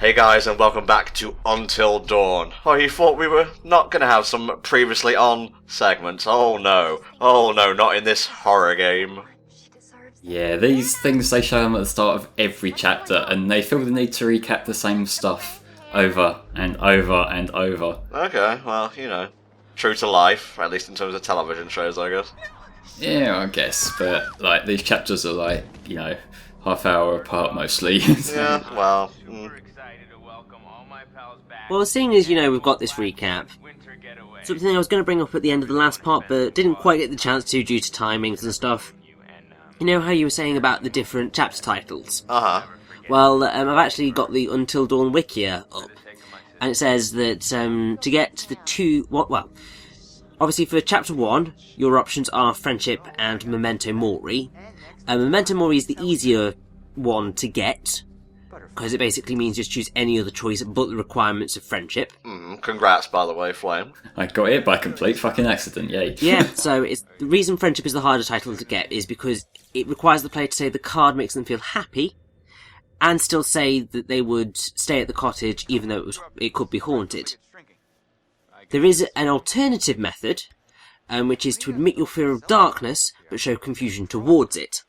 Hey guys, and welcome back to Until Dawn. Oh, you thought we were not going to have some previously on segments? Oh no, not in this horror game. Yeah, these things, they show them at the start of every chapter, and they feel the need to recap the same stuff over and over and over. Okay, well, you know, true to life, at least in terms of television shows, I guess. Yeah, I guess, but like these chapters are like, half hour apart mostly. Yeah, well. Well, seeing as, we've got this recap, something I was going to bring up at the end of the last part, but didn't quite get the chance to due to timings and stuff. You know how you were saying about the different chapter titles? Uh-huh. Well, I've actually got the Until Dawn wiki up, and it says that to get the two... obviously for chapter 1, your options are Friendship and Memento Mori. Memento Mori is the easier one to get, because it basically means just choose any other choice but the requirements of Friendship. Congrats, by the way, Flame. I got it by complete fucking accident, yay. Yeah, so the reason Friendship is the harder title to get is because it requires the player to say the card makes them feel happy, and still say that they would stay at the cottage even though it could be haunted. There is an alternative method, which is to admit your fear of darkness, but show confusion towards it.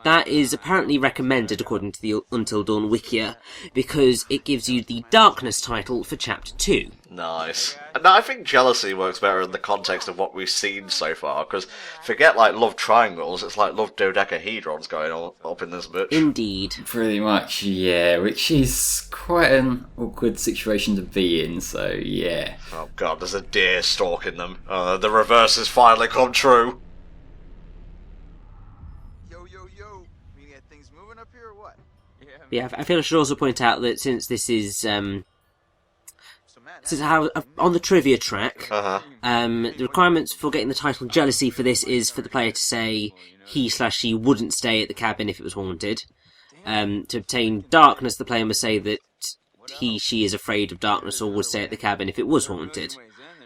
That is apparently recommended according to the Until Dawn Wikia, because it gives you the Darkness title for Chapter 2. Nice. And I think jealousy works better in the context of what we've seen so far, because forget like love triangles, it's like love dodecahedrons going on up in this bitch. Indeed. Pretty much, yeah, which is quite an awkward situation to be in, so yeah. Oh god, there's a deer stalking them. The reverse has finally come true. Yeah, I feel I should also point out that since this is since how on the trivia track, the requirements for getting the title Jealousy for this is for the player to say he/she wouldn't stay at the cabin if it was haunted. To obtain Darkness, the player must say that he/she is afraid of darkness or would stay at the cabin if it was haunted.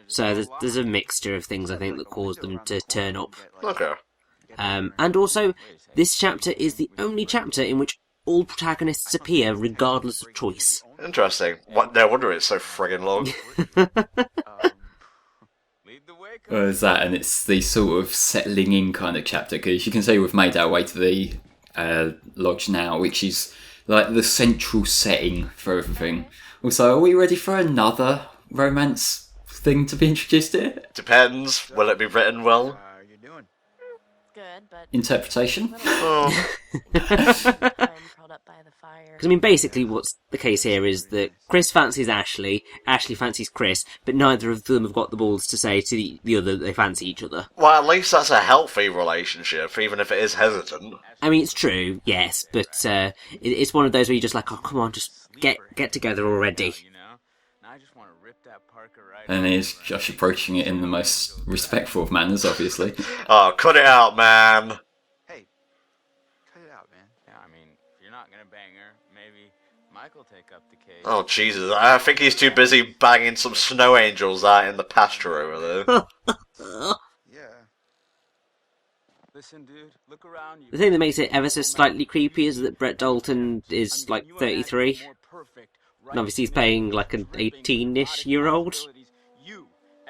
So there's a mixture of things I think that cause them to turn up. Okay. And also, this chapter is the only chapter in which all protagonists appear regardless of choice. Interesting. No wonder it's so friggin' long. Well, there's that, and it's the sort of settling in kind of chapter, because you can say we've made our way to the lodge now, which is like the central setting for everything. Also, are we ready for another romance thing to be introduced here? Depends. Will it be written well? Good, but Interpretation? Oh. Because, basically what's the case here is that Chris fancies Ashley, Ashley fancies Chris, but neither of them have got the balls to say to the other that they fancy each other. Well, at least that's a healthy relationship, even if it is hesitant. It's true, yes, but it's one of those where you're just like, oh, come on, just get together already. And he's Josh approaching it in the most respectful of manners, obviously. Oh, cut it out, man. Hey, cut it out, man. Yeah, if you're not gonna bang her, maybe Michael take up the case. Oh, Jesus. I think he's too busy banging some snow angels out in the pasture over there. Yeah. Listen, dude, look around you. The thing that makes it ever so slightly creepy is that Brett Dalton is like 33, and obviously he's playing like an 18-ish year old.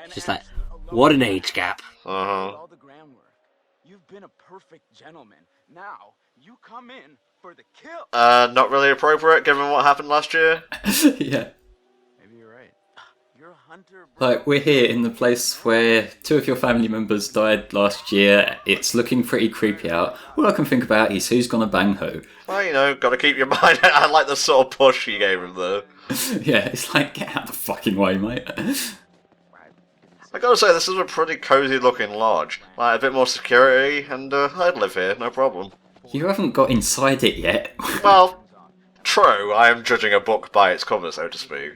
It's just like, what an age gap. Uh-huh. You've been a perfect gentleman. Now, you come in for the kill. Not really appropriate given what happened last year. Yeah. Maybe you're right. You're a hunter, bro. Like, we're here in the place where 2 of your family members died last year. It's looking pretty creepy out. All I can think about is who's gonna bang who. Well, gotta keep your mind out. I like the sort of push you gave him there. Yeah, it's like, get out the fucking way, mate. I gotta say, this is a pretty cozy looking lodge. Like, a bit more security, and I'd live here, no problem. You haven't got inside it yet. Well, true, I am judging a book by its cover, so to speak.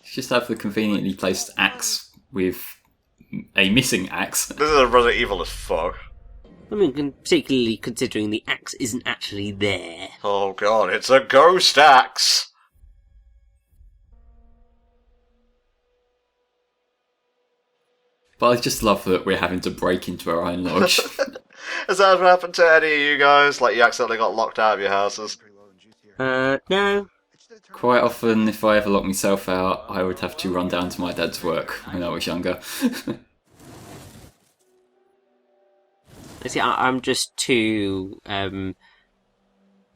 Just have the conveniently placed axe with a missing axe. This is a Resident Evil as fuck. Particularly considering the axe isn't actually there. Oh god, it's a ghost axe! But I just love that we're having to break into our own lodge. Has that ever happened to any of you guys? Like, you accidentally got locked out of your houses? No. Quite often, if I ever lock myself out, I would have to run down to my dad's work when I was younger. See, I'm just too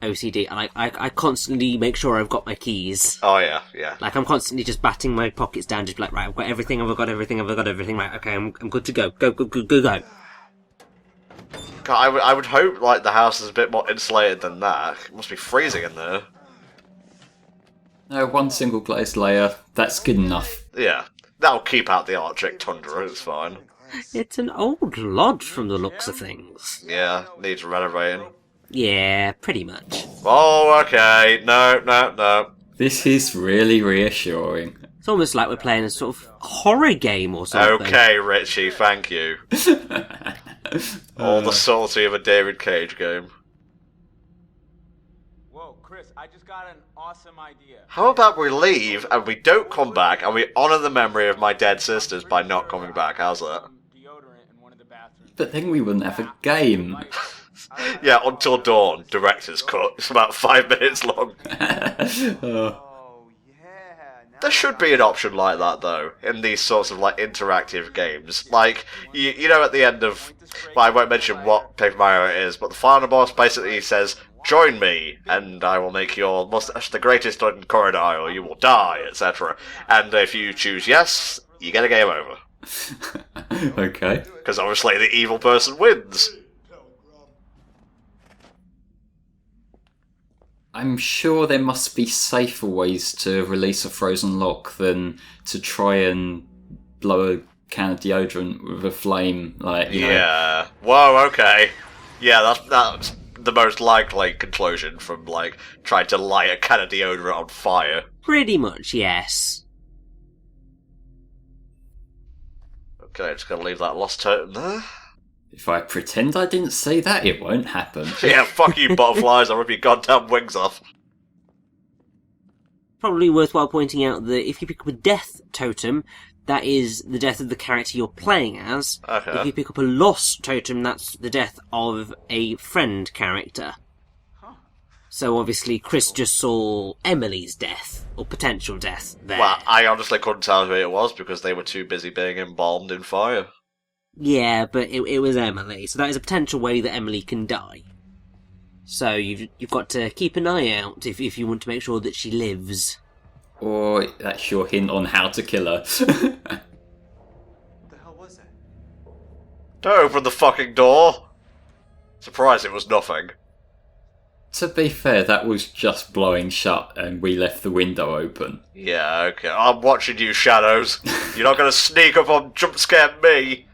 OCD, and I constantly make sure I've got my keys. Oh, yeah, yeah. Like, I'm constantly just batting my pockets down, just like, right, I've got everything, have I got everything, have I got everything, right, okay, I'm good to go. Go. God, I would hope, like, the house is a bit more insulated than that. It must be freezing in there. No, one single glazed layer, that's good enough. Yeah, that'll keep out the Arctic tundra, it's fine. It's an old lodge from the looks of things. Yeah, needs renovating. Yeah, pretty much. Oh, okay, no. This is really reassuring. It's almost like we're playing a sort of horror game or something. Okay, Richie, thank you. All the subtlety of a David Cage game. Whoa, Chris, I just got an awesome idea. How about we leave and we don't come back and we honour the memory of my dead sisters by not coming back? How's that? Deodorant in one of the bathrooms. But then we wouldn't have a game. Yeah, Until Dawn, director's cut. It's about 5 minutes long. There should be an option like that, though, in these sorts of, like, interactive games. Like, you know at the end of... Well, I won't mention what Paper Mario it is, but the final boss basically says, "Join me, and I will make your mustache the greatest in Corridor, or you will die," etc. And if you choose yes, you get a game over. Okay. Because obviously the evil person wins. I'm sure there must be safer ways to release a frozen lock than to try and blow a can of deodorant with a flame, like, you know. Yeah. Whoa, okay. Yeah, that's the most likely conclusion from, like, trying to light a can of deodorant on fire. Pretty much, yes. Okay, just gonna leave that lost totem there. If I pretend I didn't say that, it won't happen. Yeah, fuck you, butterflies, I'll rip your goddamn wings off. Probably worthwhile pointing out that if you pick up a death totem, that is the death of the character you're playing as. Okay. If you pick up a loss totem, that's the death of a friend character. So obviously Chris just saw Emily's death, or potential death, there. Well, I honestly couldn't tell who it was because they were too busy being embalmed in fire. Yeah, but it was Emily, so that is a potential way that Emily can die. So you've got to keep an eye out if you want to make sure that she lives. Or that's your hint on how to kill her. What the hell was that? Don't open the fucking door! Surprised it was nothing. To be fair, that was just blowing shut and we left the window open. Yeah, okay. I'm watching you, Shadows. You're not gonna sneak up on jumpscare me!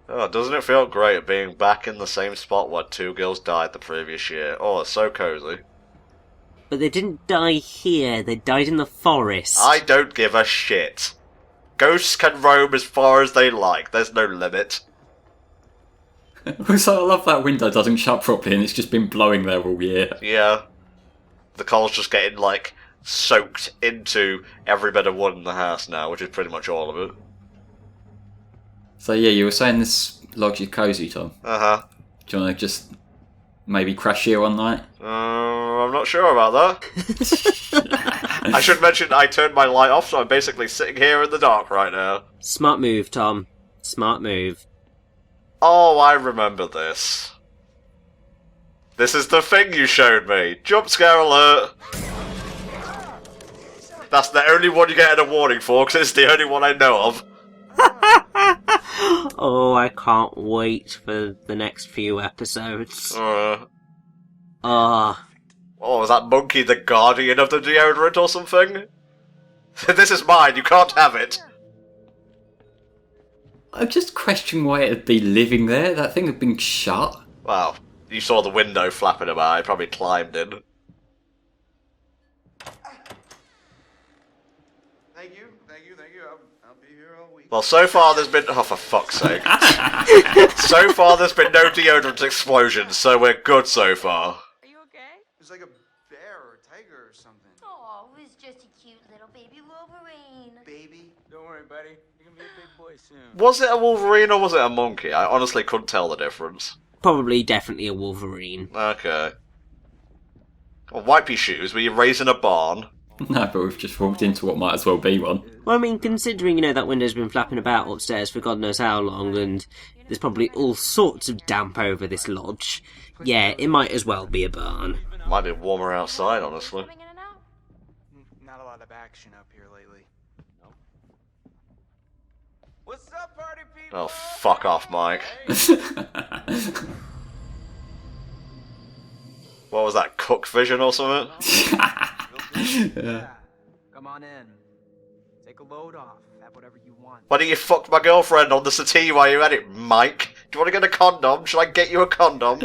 Oh, doesn't it feel great being back in the same spot where 2 girls died the previous year? Oh, it's so cozy. But they didn't die here, they died in the forest. I don't give a shit. Ghosts can roam as far as they like, there's no limit. Also, I love that window doesn't shut properly and it's just been blowing there all year. Yeah. The coal's just getting, like, soaked into every bit of wood in the house now, which is pretty much all of it. So yeah, you were saying this lodge is cozy, Tom. Uh-huh. Do you want to just maybe crash here one night? I'm not sure about that. I should mention I turned my light off, so I'm basically sitting here in the dark right now. Smart move, Tom. Smart move. Oh, I remember this. This is the thing you showed me. Jump scare alert. That's the only one you get a warning for, because it's the only one I know of. Oh, I can't wait for the next few episodes. Oh, Oh, was that monkey the guardian of the deodorant or something? This is mine, you can't have it. I just question why it'd be living there. That thing had been shut. Well, you saw the window flapping about, it probably climbed in. Thank you. I'll be here all week. Well, so far there's been... Oh, for fuck's sake. So far there's been no deodorant explosions, so we're good so far. Are you okay? It's like a bear or a tiger or something. Oh, it was just a cute little baby Wolverine. Baby. Don't worry, buddy. You're gonna be a big boy soon. Was it a Wolverine or was it a monkey? I honestly couldn't tell the difference. probably definitely a Wolverine. Okay. Well, wipey shoes, were you raised in a barn? No, but we've just walked into what might as well be one. Well, I mean, considering, that window's been flapping about upstairs for God knows how long, and there's probably all sorts of damp over this lodge, yeah, it might as well be a barn. Might be warmer outside, honestly. Coming in and out? Not a lot of action up here lately. Nope. What's up, party people? Oh, fuck off, Mike. What was that, Cook Vision or something? Yeah. Come on in. Take a load off. Have whatever you want. Why don't you fuck my girlfriend on the settee while you're at it, Mike? Do you want to get a condom? Should I get you a condom?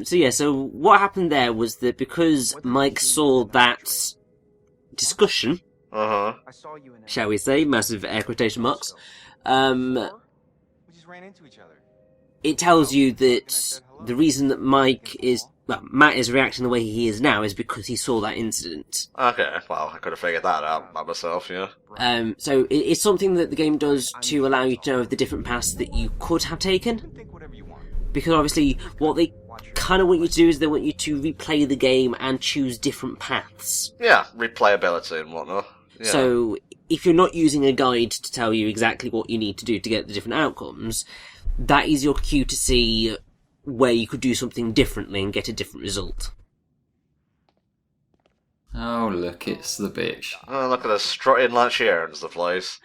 So what happened there was that because Mike saw that discussion, Uh-huh. I saw you in it. shall we say, massive air quotation marks, We just ran into each other. it tells you that the reason that Matt is reacting the way he is now is because he saw that incident. Okay, well, I could have figured that out by myself, yeah. So it's something that the game does to allow you to know of the different paths that you could have taken. Think whatever you want. Because obviously, what they kind of want you to do is they want you to replay the game and choose different paths. Yeah, replayability and whatnot. Yeah. So, if you're not using a guide to tell you exactly what you need to do to get the different outcomes, that is your cue to see where you could do something differently and get a different result. Oh, look, it's the bitch. Oh, look at her strutting like she owns the place.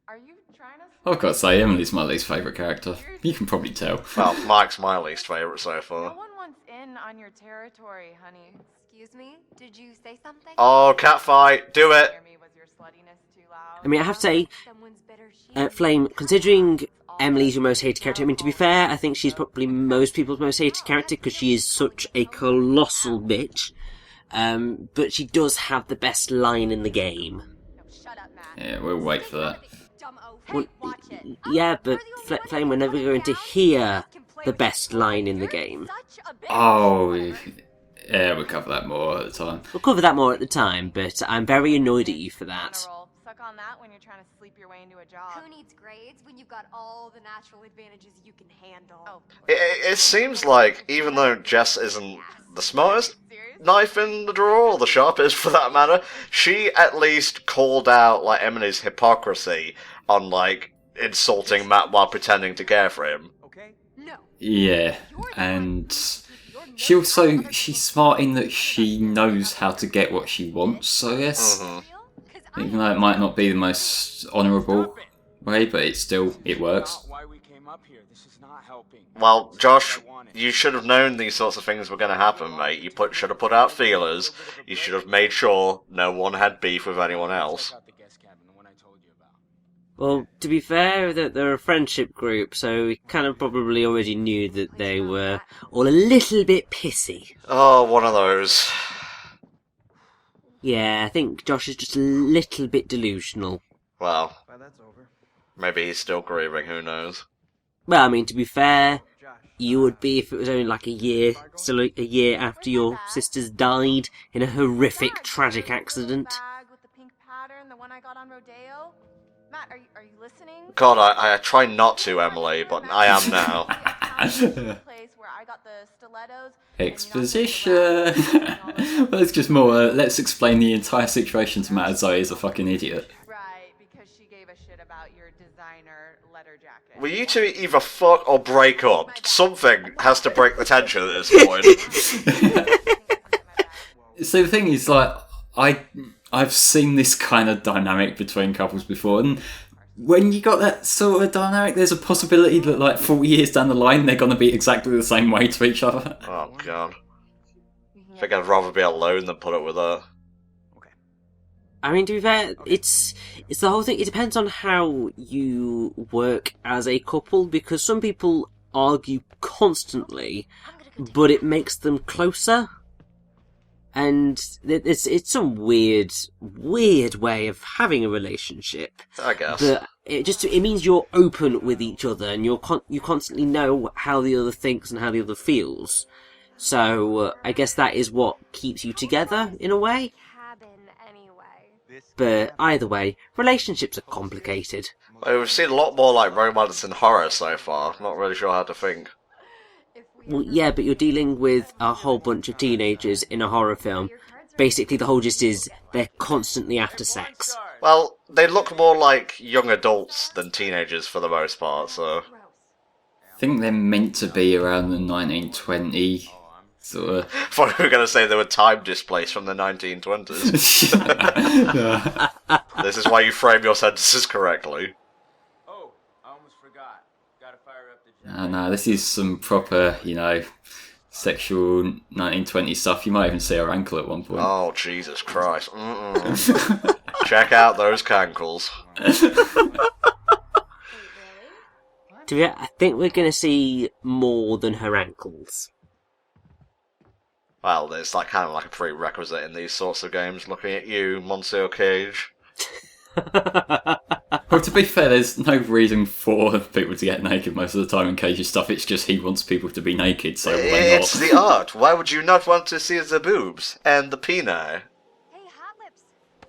Are you trying to... I've got to say, Emily's my least favourite character. You can probably tell. Well, Mike's my least favourite so No far. one wants in on your territory, honey. Excuse me? Did you say something? Oh, catfight, do it! Hear me, was your sluttiness too loud? I mean, I have to say, Someone's better Flame, considering Emily's your most hated character, I mean, to be fair, I think she's probably most people's most hated character because she is such a colossal bitch. But she does have the best line in the game. No, shut up, Matt. Yeah, we'll wait for that. Dumb oaf. Well, Watch it. yeah, but Flame, we're never going to hear the best line in the game. Such a bitch. Oh, yeah, we'll cover that more at the time. We'll cover that more at the time, but I'm very annoyed at you for that. Honor roll. Suck on that when you're trying to sleep your way into a job. Who needs grades when you've got all the natural advantages you can handle? Oh, It seems like, even though Jess isn't the smartest knife in the drawer, or the sharpest for that matter, she at least called out, like, Emily's hypocrisy on, like, insulting Matt while pretending to care for him. Okay? No. Yeah, and she's smart in that she knows how to get what she wants, I guess. Mhm. Even though it might not be the most honourable way, but it works. Not why we came up here. This is not helping. Well, Josh, you should have known these sorts of things were going to happen, mate. You should have put out feelers. You should have made sure no one had beef with anyone else. Check out the guest cabin, the one I told you about. Well, to be fair, they're a friendship group, so we kind of probably already knew that they were all a little bit pissy. Oh, one of those. Yeah, I think Josh is just a little bit delusional. Well, Well, that's over. maybe he's still grieving, who knows. Well, I mean, to be fair, Josh. you would be if it was only like a year, still a year after your sisters died in a horrific, tragic accident. Bag with the pink pattern, the one I got on Rodeo. Matt, are you listening? God, I try not to, Emily, but I am now. Place where I got the stilettos. Exposition! Well, it's just more, let's explain the entire situation to Matt as though he's a fucking idiot. Right, because she gave a shit about your designer leather jacket. Will you two either fuck or break up? Something has to break the tension at this point. So the thing is, like, I've seen this kind of dynamic between couples before, and when you got that sort of dynamic, there's a possibility that, like, 40 years down the line, they're going to be exactly the same way to each other. Oh, God. I think I'd rather be alone than put up with her. I mean, to be fair, it's the whole thing. It depends on how you work as a couple, because some people argue constantly, but it makes them closer. And it's some weird way of having a relationship. I guess. But it means you're open with each other, and you constantly know how the other thinks and how the other feels. So I guess that is what keeps you together in a way. Cabin anyway. But either way, relationships are complicated. Well, we've seen a lot more, like, romance and horror so far. Not really sure how to think. Well, yeah, but you're dealing with a whole bunch of teenagers in a horror film. Basically, the whole gist is they're constantly after sex. Well, they look more like young adults than teenagers for the most part, so... I think they're meant to be around the 1920 sort of... I thought we were going to say they were time displaced from the 1920s. This is why you frame your sentences correctly. Oh, I almost forgot. Gotta fire up the No, this is some proper, sexual 1920s stuff. You might even see her ankle at one point. Oh, Jesus Christ. Check out those cankles. I think we're going to see more than her ankles. Well, it's like kind of like a prerequisite in these sorts of games, looking at you, Monsieur Cage. Well, to be fair, there's no reason for people to get naked most of the time in Cage's stuff. It's just he wants people to be naked, so why not? It's the art. Why would you not want to see the boobs and the peni? Hey, Hot Lips.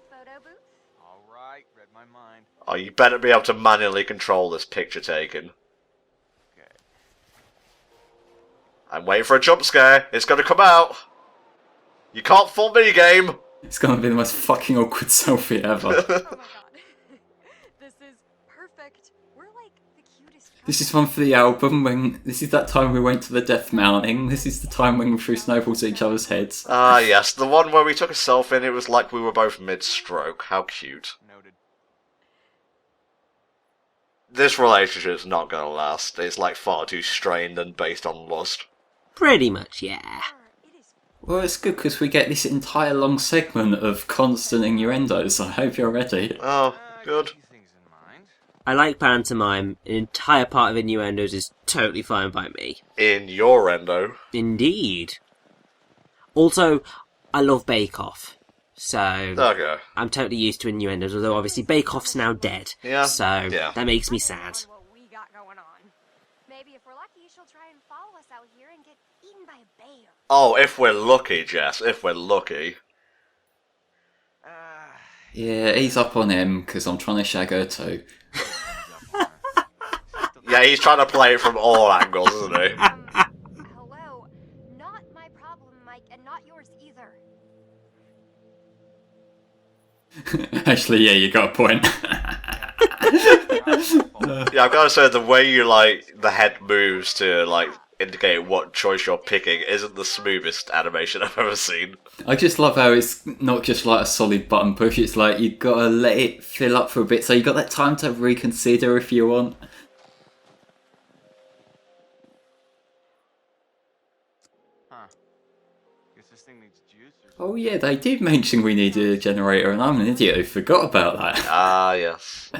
Photo booth? Alright, read my mind. Oh, you better be able to manually control this picture taking. Okay. I'm waiting for a jump scare. It's gonna come out. You can't fool me, game. It's gonna be the most fucking awkward selfie ever. Oh my god. This is perfect. We're like the cutest. This is one for the album. This is that time we went to the death mounting. This is the time when we threw snowballs at each other's heads. Ah, yes, the one where we took a selfie and it was like we were both mid-stroke. How cute. Noted. This relationship's not gonna last. It's like far too strained and based on lust. Pretty much, yeah. Well, it's good because we get this entire long segment of constant innuendos. I hope you're ready. Oh, good. Few things in mind. I like pantomime. An entire part of innuendos is totally fine by me. In your endo. Indeed. Also, I love Bake Off. So, Okay. I'm totally used to innuendos, although obviously Bake Off's now dead. Yeah, So, yeah. that makes me sad. What we got going on. Maybe if we're lucky, she'll try and follow us out here and get eaten by a bear. Oh, if we're lucky, Jess. If we're lucky. Yeah, ease up on him because I'm trying to shag her too. Yeah, he's trying to play it from all angles, isn't he? Hello. Not my problem, Mike, and not yours either. Actually, yeah, you got a point. Yeah, I've got to say, the way you, like, the head moves to, like, indicate what choice you're picking isn't the smoothest animation I've ever seen. I just love how it's not just like a solid button push, it's like you gotta let it fill up for a bit, so you got that time to reconsider if you want. Huh. Guess this thing needs juice or Oh yeah, they did mention we needed a generator, and I'm an idiot who forgot about that. Ah, yes.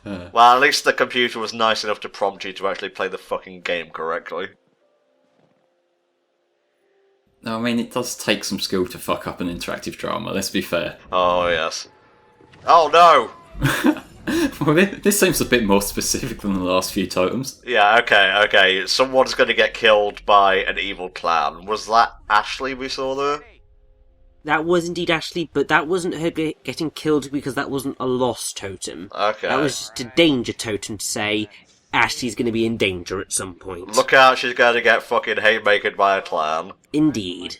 Well, at least the computer was nice enough to prompt you to actually play the fucking game correctly. No, I mean, it does take some skill to fuck up an interactive drama, let's be fair. Oh, yes. Oh, no! Well, this seems a bit more specific than the last few totems. Yeah, okay. Someone's gonna get killed by an evil clown. Was that Ashley we saw there? That was indeed Ashley, but that wasn't her getting killed because that wasn't a lost totem. Okay. That was just a danger totem to say Ashley's going to be in danger at some point. Look out, she's gonna get fucking haymakered by a clown. Indeed.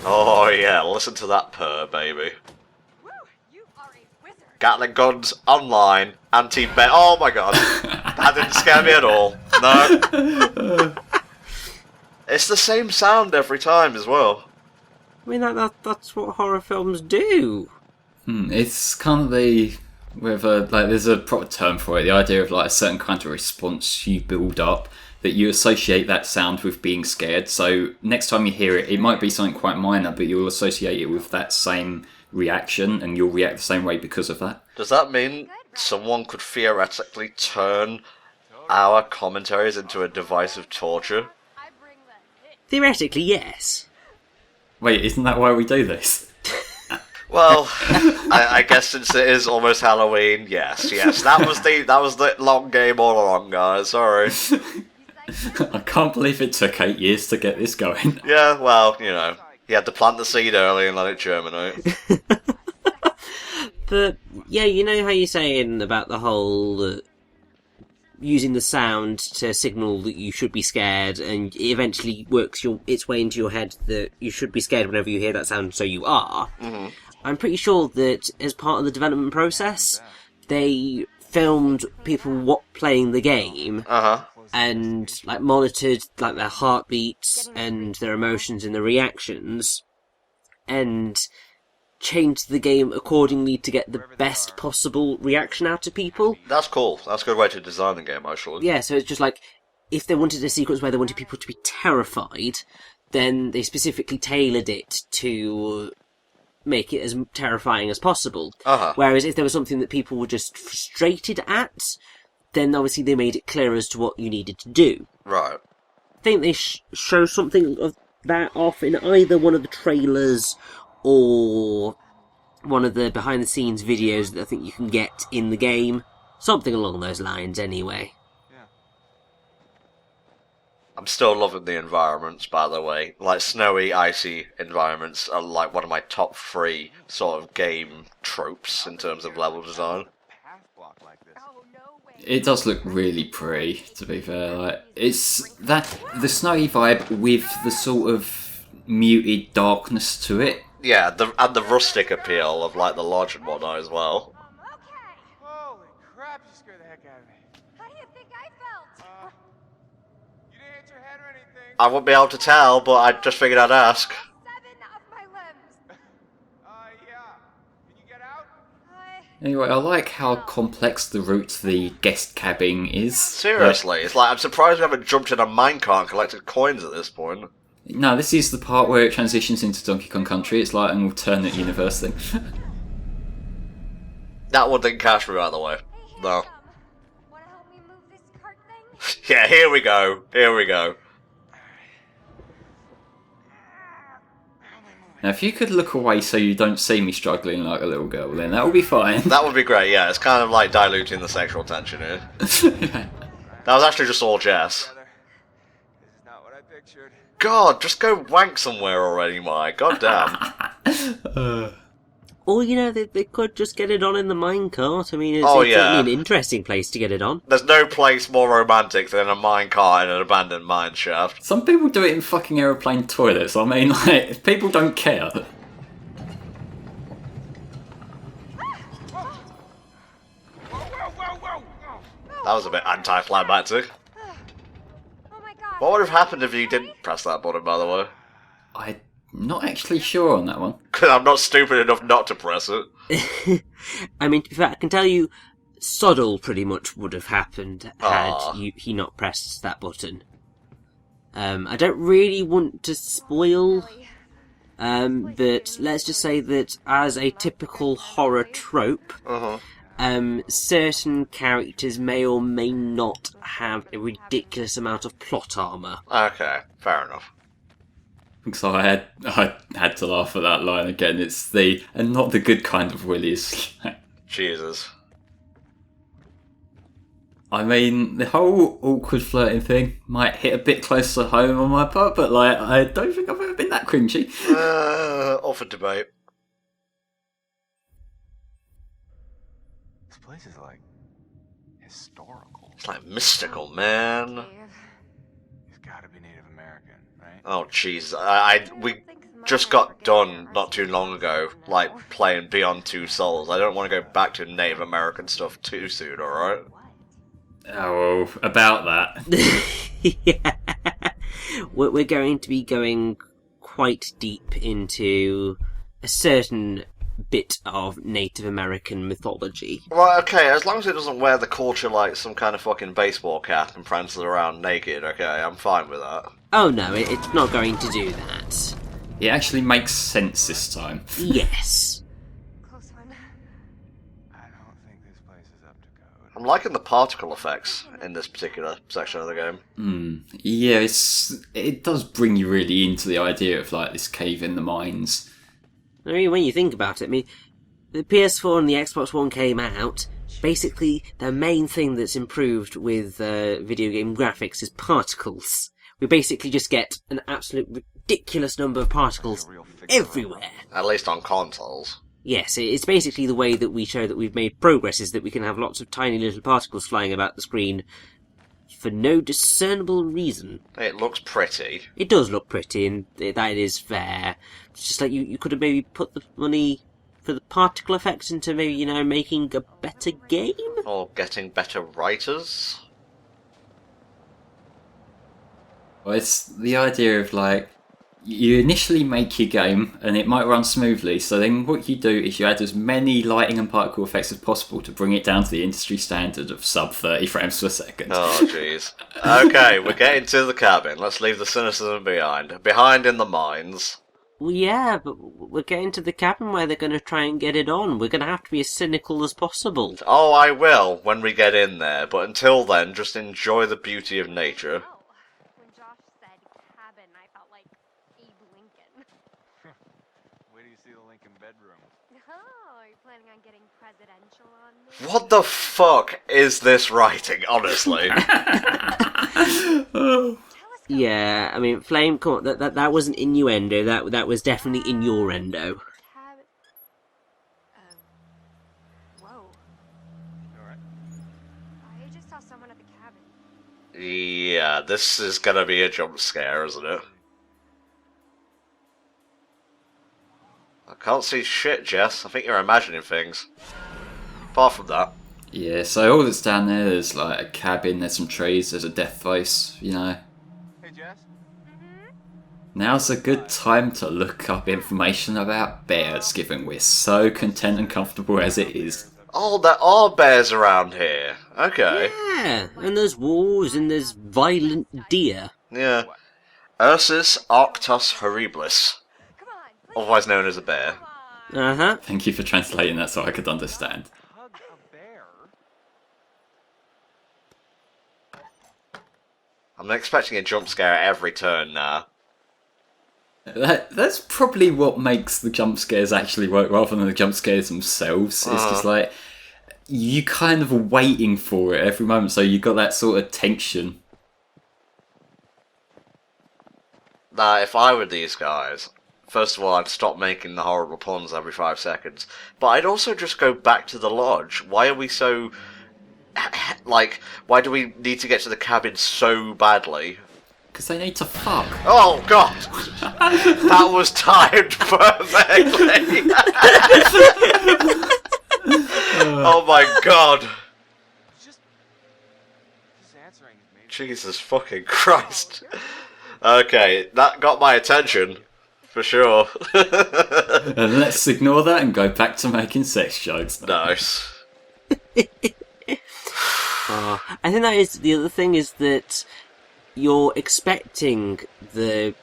Oh yeah, listen to that purr, baby. Woo! You are a wizard. Gatling guns online, anti-bear. Oh my god, that didn't scare me at all. No. It's the same sound every time as well. I mean, that's what horror films do. It's kind of the... there's a proper term for it, the idea of like a certain kind of response you build up, that you associate that sound with being scared, so next time you hear it, it might be something quite minor, but you'll associate it with that same reaction, and you'll react the same way because of that. Does that mean someone could theoretically turn our commentaries into a device of torture? I bring the hit. Theoretically, yes. Wait, isn't that why we do this? Well, I guess since it is almost Halloween, yes. That was the long game all along, guys. Sorry. I can't believe it took 8 years to get this going. Yeah, well, you know, you had to plant the seed early and let it germinate. But, yeah, you know how you're saying about the whole using the sound to signal that you should be scared, and it eventually works its way into your head that you should be scared whenever you hear that sound, so you are. Mm-hmm. I'm pretty sure that as part of the development process, they filmed people playing the game, and like monitored like their heartbeats and their emotions and their reactions, and changed the game accordingly to get the best possible reaction out of people. That's cool. That's a good way to design the game, actually. Yeah, so it's just like, if they wanted a sequence where they wanted people to be terrified, then they specifically tailored it to make it as terrifying as possible. Whereas if there was something that people were just frustrated at, then obviously they made it clear as to what you needed to do. Right. I think they show something of that off in either one of the trailers or one of the behind-the-scenes videos that I think you can get in the game. Something along those lines, anyway. I'm still loving the environments, by the way. Like, snowy, icy environments are like one of my top 3 sort of game tropes in terms of level design. It does look really pretty, to be fair. Like, it's that the snowy vibe with the sort of muted darkness to it. Yeah, and the rustic appeal of like the lodge and whatnot as well. Holy crap, you scared the heck out of me. How do you think I felt? You didn't hit your head or anything. I wouldn't be able to tell, but I just figured I'd ask. 7 of my limbs. Yeah. Can you get out? Anyway, I like how complex the route to the guest cabin is. Seriously, it's like I'm surprised we haven't jumped in a minecart and collected coins at this point. No, this is the part where it transitions into Donkey Kong Country. It's like an alternate universe thing. That one didn't catch me, by the way. No. Wanna help me move this cart thing? Yeah, here we go. Here we go. Now, if you could look away so you don't see me struggling like a little girl, then that would be fine. That would be great, yeah. It's kind of like diluting the sexual tension here. That was actually just all Jess. This is not what I pictured. God, just go wank somewhere already, Mike. God damn. Or, you know, they could just get it on in the minecart. I mean, it's Oh, certainly yeah. an interesting place to get it on. There's no place more romantic than a minecart in an abandoned mine shaft. Some people do it in fucking aeroplane toilets. I mean, like, if people don't care. That was a bit anticlimactic. Oh my god. What would have happened if you didn't press that button, by the way? I'm not actually sure on that one. Because I'm not stupid enough not to press it. I mean, to be fair, I can tell you, Soddle pretty much would have happened had Aw. he not pressed that button. I don't really want to spoil, but let's just say that as a typical horror trope, certain characters may or may not have a ridiculous amount of plot armor. Okay, fair enough. So I had to laugh at that line again. It's the and not the good kind of willies. Jesus. I mean, the whole awkward flirting thing might hit a bit close to home on my part, but like, I don't think I've ever been that cringy. Off for debate. This place is like historical. It's like mystical, man. He's gotta be Native American, right? Oh, jeez. We just got done not too long ago, like, playing Beyond Two Souls. I don't want to go back to Native American stuff too soon, alright? Oh, about that. Yeah. We're going to be going quite deep into a certain bit of Native American mythology. Well, okay, as long as it doesn't wear the culture like some kind of fucking baseball cap and prances around naked, okay, I'm fine with that. Oh no, it's not going to do that. It actually makes sense this time. Yes. Close one. I don't think this place is up to code. I'm liking the particle effects in this particular section of the game. Yeah, it does bring you really into the idea of like this cave in the mines. I mean, when you think about it, I mean, the PS4 and the Xbox One came out. Basically, the main thing that's improved with video game graphics is particles. We basically just get an absolute ridiculous number of particles everywhere. At least on consoles. Yes, it's basically the way that we show that we've made progress is that we can have lots of tiny little particles flying about the screen for no discernible reason. It looks pretty. It does look pretty, and that is fair. It's just like you could have maybe put the money for the particle effects into maybe, making a better game? Or getting better writers. Well, it's the idea of, like, you initially make your game and it might run smoothly, so then what you do is you add as many lighting and particle effects as possible to bring it down to the industry standard of sub 30 frames per second. Oh, jeez. Okay, we're getting to the cabin. Let's leave the cynicism behind. Behind in the mines. Well, yeah, but we're getting to the cabin where they're going to try and get it on. We're going to have to be as cynical as possible. Oh, I will, when we get in there, but until then, just enjoy the beauty of nature. Oh, when Josh said cabin, I felt like Abe Lincoln. Where do you see the Lincoln bedroom? Oh, are you planning on getting presidential on me? What the fuck is this writing, honestly? Yeah, I mean, Flame, come on, that wasn't innuendo, that was definitely innuendo. Whoa. Alright. I just saw someone at the cabin. Yeah, this is gonna be a jump scare, isn't it? I can't see shit, Jess. I think you're imagining things. Apart from that. Yeah, so all that's down there's like a cabin, there's some trees, there's a death face, Hey, Jess? Now's a good time to look up information about bears, given we're so content and comfortable as it is. Oh, there are bears around here. Okay. Yeah, and there's wolves and there's violent deer. Yeah. Ursus arctos horribilis, Come on, please. otherwise known as a bear. Come on. Uh-huh. Thank you for translating that so I could understand. Hug a bear? I'm expecting a jump scare at every turn now. That's probably what makes the jump scares actually work rather than the jump scares themselves. It's just like, you kind of are waiting for it every moment, so you got that sort of tension. Now, if I were these guys, first of all, I'd stop making the horrible puns every 5 seconds. But I'd also just go back to the lodge. Why are we so... like, why do we need to get to the cabin so badly? Because they need to fuck. Oh, God! That was timed perfectly! Oh my God! Just answering, maybe. Jesus fucking Christ. Okay, that got my attention. For sure. And let's ignore that and go back to making sex jokes. Nice. I think that is the other thing, is that you're expecting the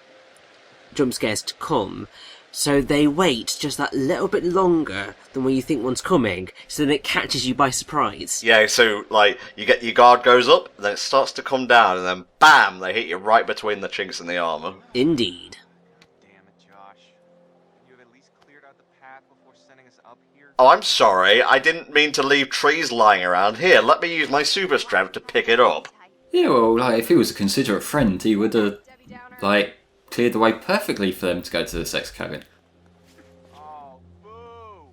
jump scares to come, so they wait just that little bit longer than when you think one's coming, so then it catches you by surprise. Yeah, so, like, you get your guard goes up, then it starts to come down, and then BAM! They hit you right between the chinks in the armour. Indeed. Damn it, Josh. You have at least cleared out the path before sending us up here? Oh, I'm sorry, I didn't mean to leave trees lying around. Here, let me use my super strength to pick it up. Yeah, well, like, if he was a considerate friend, he would have, like, cleared the way perfectly for them to go to the sex cabin. Oh, boo!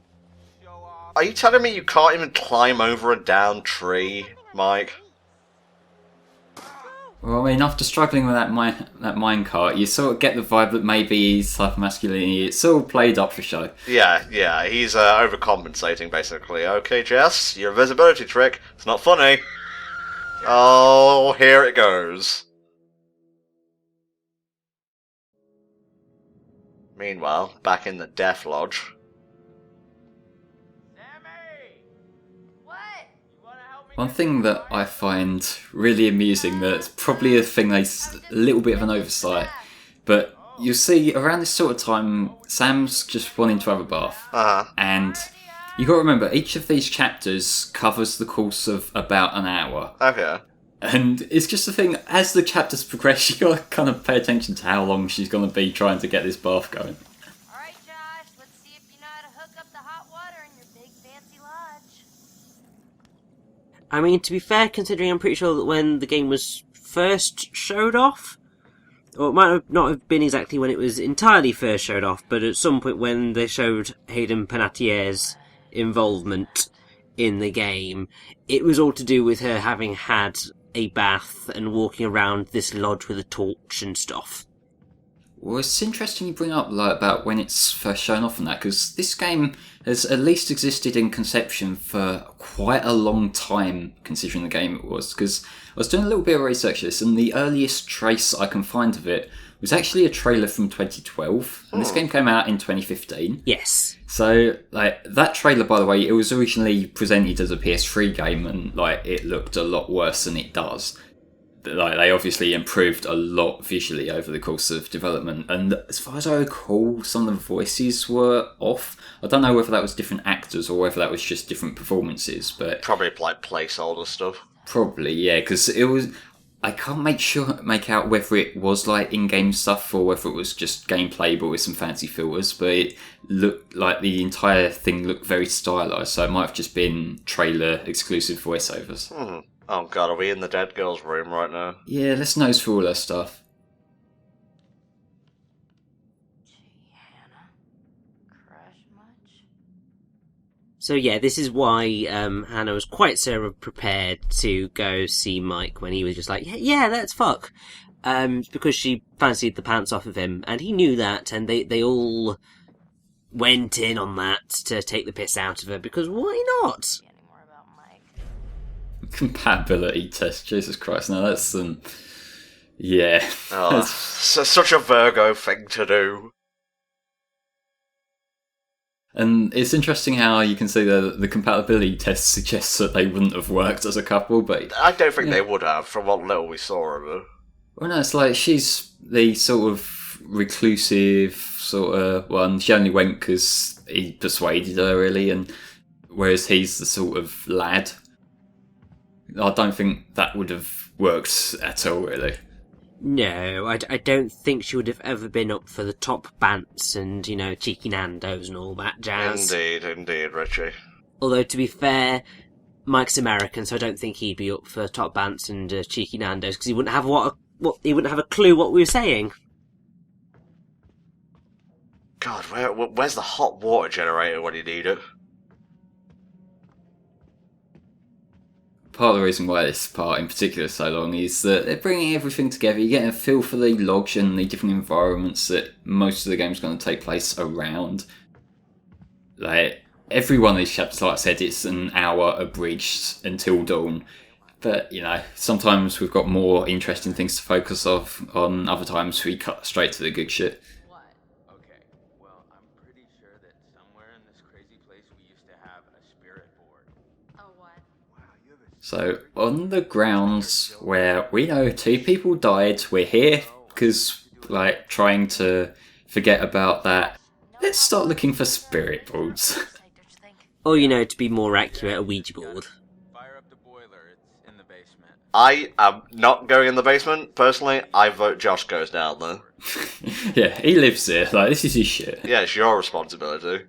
Show off. Are you telling me you can't even climb over a downed tree, Mike? Well, I mean, after struggling with that minecart, you sort of get the vibe that maybe he's half masculinity. It's all played up for show. Yeah, he's overcompensating, basically. Okay, Jess, your invisibility trick, it's not funny. Oh, here it goes. Meanwhile, back in the Death Lodge. Sammy! What? You wanna help me? One thing that I find really amusing, that's probably a thing that's a little bit of an oversight, but you'll see around this sort of time, Sam's just wanting to have a bath. Uh-huh. And you got to remember, each of these chapters covers the course of about an hour. Okay. And it's just the thing, as the chapters progress, you got to kind of pay attention to how long she's going to be trying to get this bath going. Alright, Josh, let's see if you know how to hook up the hot water in your big fancy lodge. I mean, to be fair, considering I'm pretty sure that when the game was first showed off, or it might not have been exactly when it was entirely first showed off, but at some point when they showed Hayden Panettiere's involvement in the game, it was all to do with her having had a bath and walking around this lodge with a torch and stuff. Well, it's interesting you bring up about when it's first shown off and that, because this game has at least existed in conception for quite a long time, considering the game it was. Because I was doing a little bit of research on this, and the earliest trace I can find of it was actually a trailer from 2012, and this game came out in 2015. Yes. So, that trailer, by the way, it was originally presented as a PS3 game, and it looked a lot worse than it does. They obviously improved a lot visually over the course of development, and as far as I recall, some of the voices were off. I don't know whether that was different actors or whether that was just different performances, but Probably like placeholder stuff. probably, yeah, because it was. I can't make out whether it was in-game stuff or whether it was just gameplay but with some fancy filters, but it looked like the entire thing looked very stylized, so it might have just been trailer exclusive voiceovers. Oh god, are we in the dead girl's room right now? Yeah, let's nose for all her stuff. Gee, Hannah. Crush much? So yeah, this is why Hannah was quite so prepared to go see Mike when he was just like, yeah, let's fuck. Because she fancied the pants off of him, and he knew that, and they all went in on that to take the piss out of her, because why not? Any more about Mike? Compatibility test, Jesus Christ, now that's some... Yeah. Oh, such a Virgo thing to do. And it's interesting how you can see the compatibility test suggests that they wouldn't have worked as a couple, but... I don't think they would have, from what little we saw of her. Well, no, it's like she's the sort of reclusive sort of one. She only went because he persuaded her, really, and whereas he's the sort of lad. I don't think that would have worked at all, really. No, I don't think she would have ever been up for the top bants and, cheeky Nandos and all that jazz. Indeed, Richie. Although, to be fair, Mike's American, so I don't think he'd be up for top bants and cheeky Nandos, because he wouldn't have he wouldn't have a clue what we were saying. God, where's the hot water generator when you need it? Part of the reason why this part in particular is so long is that they're bringing everything together. You're getting a feel for the lodge and the different environments that most of the game's going to take place around. Every one of these chapters, like I said, it's an hour abridged until dawn. But, sometimes we've got more interesting things to focus on. Other times we cut straight to the good shit. What? Okay, well, I'm pretty sure that somewhere in this crazy place we used to have a spirit board. Oh, what? So, on the grounds where we know 2 people died, we're here because, trying to forget about that. Let's start looking for spirit boards. Or, to be more accurate, a Ouija board. Fire up the boiler, it's in the basement. I am not going in the basement, personally. I vote Josh goes down there. Yeah, he lives there. This is his shit. Yeah, it's your responsibility.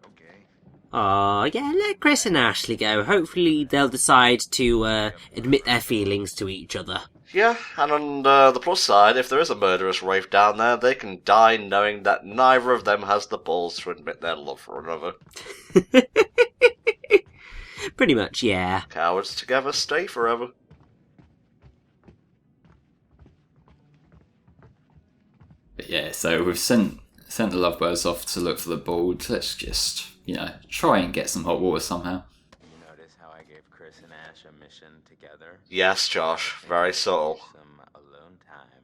Okay. Yeah, let Chris and Ashley go. Hopefully they'll decide to admit their feelings to each other. Yeah, and on the plus side, if there is a murderous wraith down there, they can die knowing that neither of them has the balls to admit their love for another. Pretty much, yeah. Cowards together stay forever. But yeah, so we've sent the lovebirds off to look for the board. Let's just, try and get some hot water somehow. You notice how I gave Chris and Ash a mission together? Yes, Josh, very subtle. Some alone time.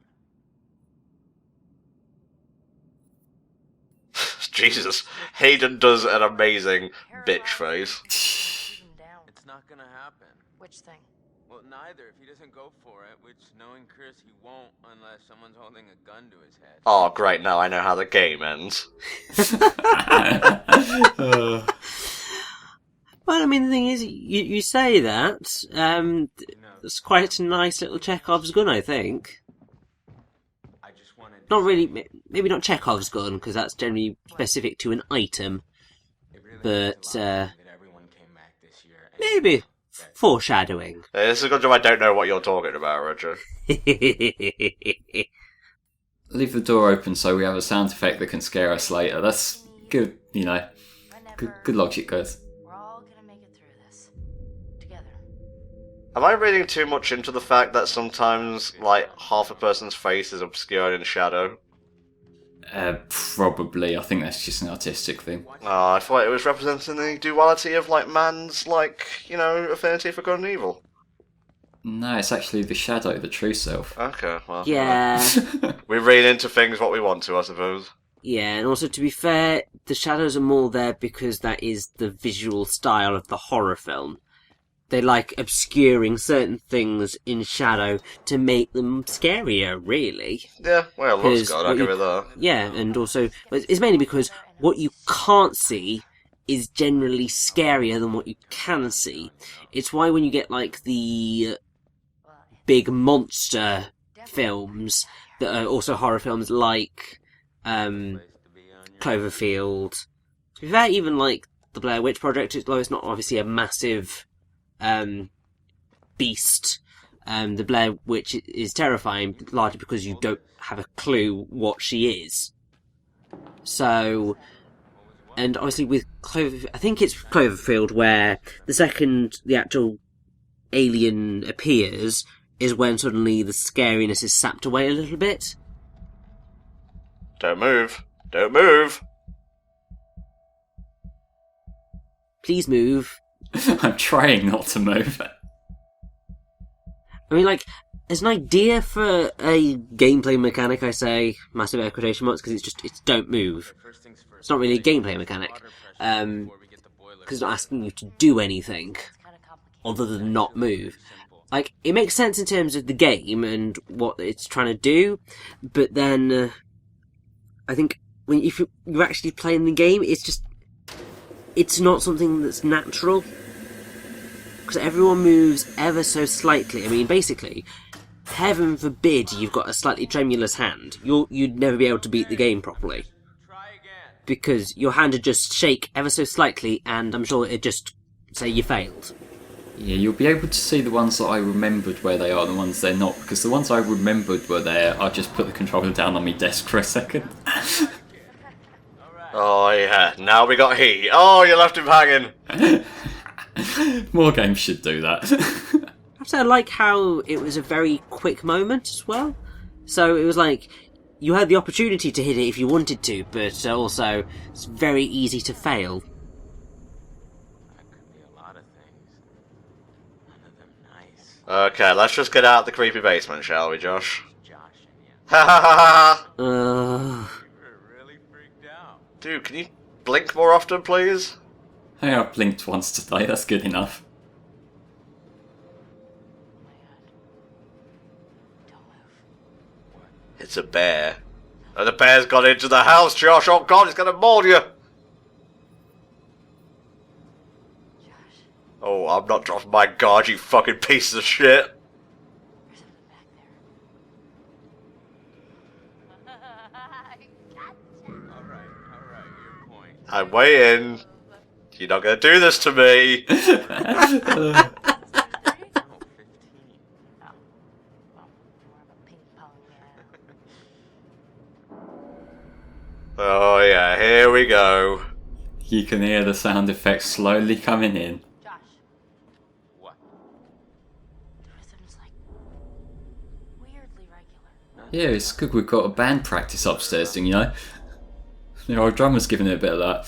Jesus, Hayden does an amazing bitch face. Shoot him down. It's not gonna happen. Which thing? Well, neither. If he doesn't go for it, which knowing Chris, he won't unless someone's holding a gun to his head. Oh, great, now I know how the game ends. Well, the thing is, you say that, it's quite a nice little Chekhov's gun, I think. I just wanted. Not really, maybe not Chekhov's gun, because that's generally specific to an item, It really but, means a lot that everyone came back this year. and- maybe foreshadowing. This is a good job I don't know what you're talking about, Richard. Leave the door open so we have a sound effect that can scare us later. That's good, good logic, guys. We're all gonna make it through this. Together. Am I reading too much into the fact that sometimes, like, half a person's face is obscured in shadow? Probably. I think that's just an artistic thing. Oh, I thought it was representing the duality of, like, man's, like, you know, affinity for good and evil. No, it's actually the shadow, the true self. Okay, well. Yeah. We read into things what we want to, I suppose. Yeah, and also to be fair, the shadows are more there because that is the visual style of the horror film. They like obscuring certain things in shadow to make them scarier, really. Yeah, well, looks 'Cause good, I'll what give you- it that. Yeah, and also, it's mainly because what you can't see is generally scarier than what you can see. It's why when you get, like, the big monster films that are also horror films, like Cloverfield. To be fair, even like the Blair Witch Project, although it's not obviously a massive beast, the Blair Witch is terrifying, largely because you don't have a clue what she is. So, and obviously with I think it's Cloverfield where the second the actual alien appears is when suddenly the scariness is sapped away a little bit. Don't move. Don't move. Please move. I'm trying not to move. I mean, like, as an idea for a gameplay mechanic, I say massive air quotation marks because it's don't move. It's not really a gameplay mechanic, because it's not asking you to do anything other than not move. Like, it makes sense in terms of the game and what it's trying to do, but then I think if you're actually playing the game, it's not something that's natural. Because everyone moves ever so slightly. I mean, basically, heaven forbid you've got a slightly tremulous hand. You'd never be able to beat the game properly. Because your hand would just shake ever so slightly, and I'm sure it'd just say you failed. Yeah, you'll be able to see the ones that I remembered where they are and the ones they're not, because the ones I remembered were there, I just put the controller down on my desk for a second. Oh, yeah. Now we got heat. Oh, you left him hanging. More games should do that. I have to say, I like how it was a very quick moment as well. So it was like, you had the opportunity to hit it if you wanted to, but also, it's very easy to fail. That could be a lot of things. None of them nice. Okay, let's just get out of the creepy basement, shall we, Josh? Josh and you. Ha ha ha ha! You were really freaked out. Dude, can you blink more often, please? Hey, I blinked once today, that's good enough. It's a bear. Oh, the bear's got into the house, Josh. Oh, God, it's going to maul you. Oh, I'm not dropping my guard, you fucking piece of shit. Alright, your point. I'm waiting. You're not going to do this to me. Oh, 15. Oh, yeah, here we go. You can hear the sound effects slowly coming in. Josh, What? the rhythm's like weirdly regular. Yeah, it's good we've got a band practice upstairs thing, you know? Our drummer's giving it a bit of that.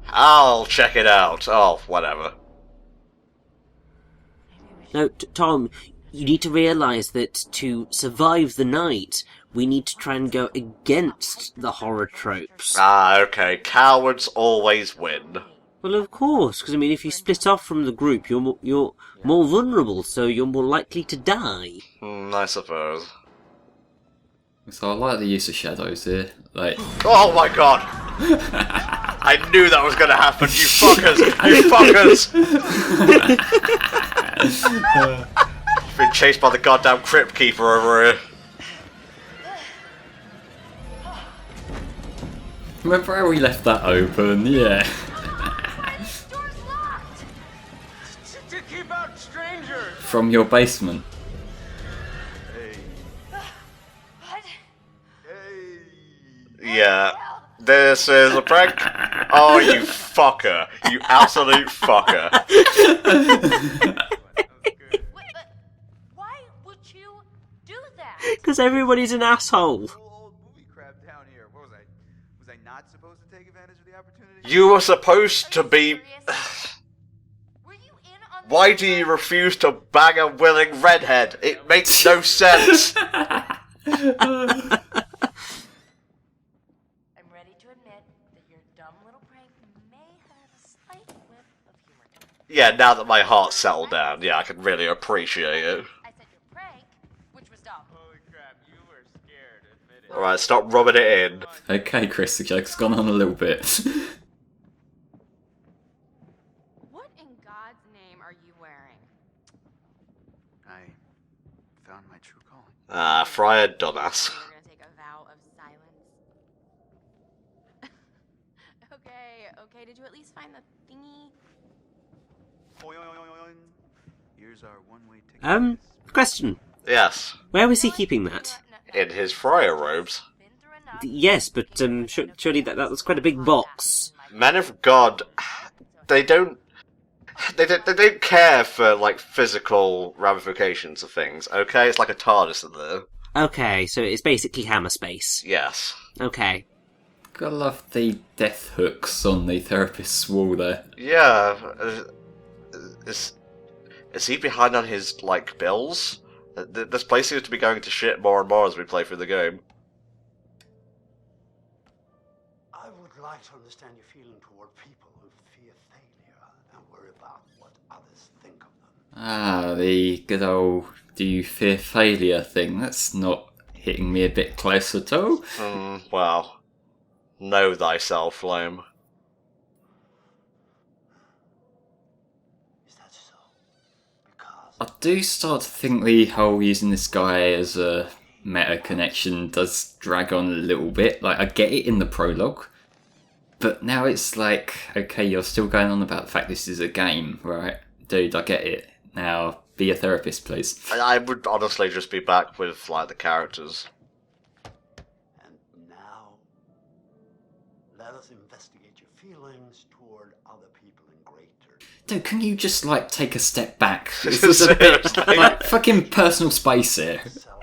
I'll check it out. Oh, whatever. No, Tom, you need to realise that to survive the night, we need to try and go against the horror tropes. Ah, okay. Cowards always win. Well, of course, because I mean, if you split off from the group, you're more vulnerable, so you're more likely to die. I suppose. So I like the use of shadows here. Like, Oh my God! I knew that was gonna happen, you fuckers! You fuckers! Been chased by the goddamn crypt keeper over here. remember how we left that open? Yeah. Door's locked. To keep out strangers! From your basement. What? Yeah. This is a prank. Oh, you fucker. You absolute fucker. Wait, that? Because everybody's an asshole. Old movie crap down here. What was I? Was I not supposed to take advantage of the opportunity? You were supposed to be... Were you in on Why this? do you refuse to bang a willing redhead? It makes no sense. I'm ready to admit that your dumb little prank may have a slight whiff of humor to it. Yeah, now that my heart's settled down, yeah, I can really appreciate it. I said your prank, which was dumb. Holy crap, you were scared, admit it. Alright, stop rubbing it in. Okay, Chris, the joke's gone on a little bit. What in God's name are you wearing? I found my true calling. Ah, Friar dumbass. We're gonna take a vow of silence. Okay, did you at least find the thingy? Here's our one-way ticket. Question. Yes, Where was he keeping that? in his friar robes. Been through enough. Yes, but surely that was quite a big box. Men of God, they don't care for, like, physical ramifications of things, okay? It's like a TARDIS in there. Okay, so it's basically hammer space. Yes. Okay. Gotta love the death hooks on the therapist's wall there. Yeah, is he behind on his, like, bills? This place seems to be going to shit more and more as we play through the game. I would like to understand your feeling toward people who fear failure and worry about what others think of them. Ah, the good old do you fear failure thing. That's not hitting me a bit close at all. Well, know thyself, Lame. Is that so? Because I do start to think the whole using this guy as a meta connection does drag on a little bit. Like, I get it in the prologue, but now it's like, okay, you're still going on about the fact this is a game, right? Dude, I get it. Now, be a therapist, please. I would honestly just be back with, like, the characters. and now let us investigate your feelings toward other people in greater Dude, can you just, like, take a step back? This is a bit, Seriously. like, fucking personal space here. self.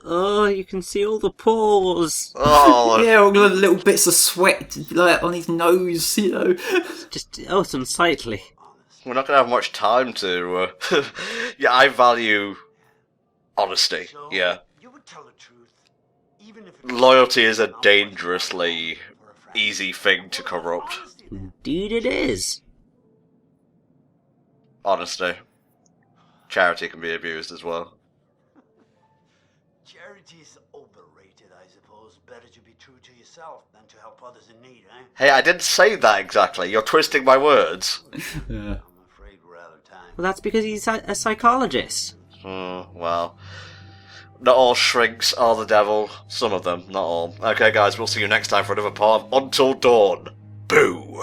Oh, you can see all the pores. Oh, Yeah, all the little bits of sweat, like, on his nose, you know. Just, unsightly. we're not going to have much time to... yeah, I value honesty, So yeah. you would tell the truth, even if it Loyalty is a dangerously easy thing to corrupt. Indeed it is. Honesty. Charity can be abused as well. Charity's overrated, I suppose. Better to be true to yourself than to help others in need, eh? Hey, I didn't say that exactly. You're twisting my words. Yeah. I'm afraid we're out of time. Well, that's because he's a psychologist. Well. Not all shrinks are the devil. Some of them, not all. Okay, guys, we'll see you next time for another part of Until Dawn. Boo!